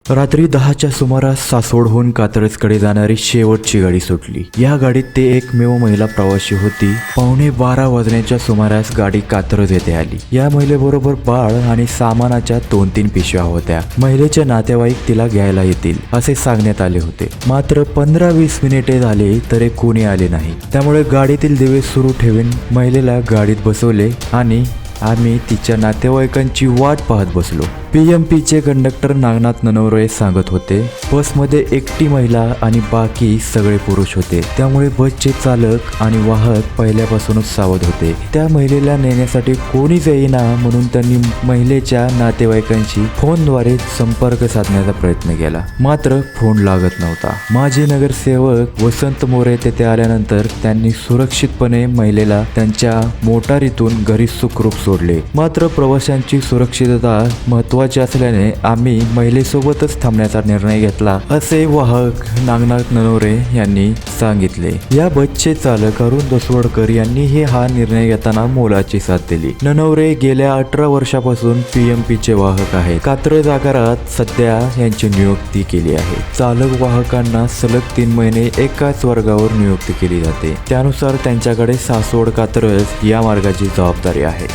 रात्री 10च्या सुमारास सासवडहून कात्रजकडे जाणारी शेवटची गाडी सुटली। या गाडीत ते एकमेव महिला प्रवासी होती। 11:15 वाजण्याच्या सुमारास गाडी कात्रज येथे आली। या महिलेबरोबर बाळ आणि सामानाच्या 2-3 पिशव्या होत्या। महिलेचे नातेवाईक तिला घ्यायला येतील असे सांगण्यात आले होते। मात्र 15-20 मिनिटे झाले तरी कोणी आले नाही। त्यामुळे गाडीतील दिवे सुरू ठेवून महिलेला गाडीत बसवले आणि आम्ही तिच्या नातेवाईकांची वाट पाहत बसलो। PMPचे कंडक्टर नागनाथ ननवरे सांगत होते, बसमध्ये एकटी महिला आणि बाकी सगळे पुरुष होते। त्यामुळे बसचे चालक आणि वाहक पहिल्यापासूनच सावध होते। त्या महिलेला नेण्यासाठी कोणीच येईना म्हणून त्यांनी महिलेच्या नातेवाईकांशी फोनद्वारे संपर्क साधण्याचा प्रयत्न केला, मात्र फोन लागत नव्हता। माजी नगरसेवक वसंत मोरे तेथे आल्यानंतर त्यांनी सुरक्षितपणे महिलेला त्यांच्या मोटारीतून घरी सुखरूप सोडले। मात्र प्रवाशांची सुरक्षितता महत्त्वाची असल्याने आम्ही महिलेसोबतच थांबण्याचा निर्णय घेतला, असे वाहक नागनाथ ननवरे यांनी सांगितले। या बसचे चालक अरुण दसवडकर यांनीही हा निर्णय घेताना मोलाची साथ दिली। ननवरे गेल्या 18 वर्षापासून PMPचे वाहक आहेत। कात्रज आगारात सध्या यांची नियुक्ती केली आहे। चालक वाहकांना सलग 3 महिने एकाच वर्गावर नियुक्ती केली जाते। त्यानुसार त्यांच्याकडे सासवड कात्रज या मार्गाची जबाबदारी आहे।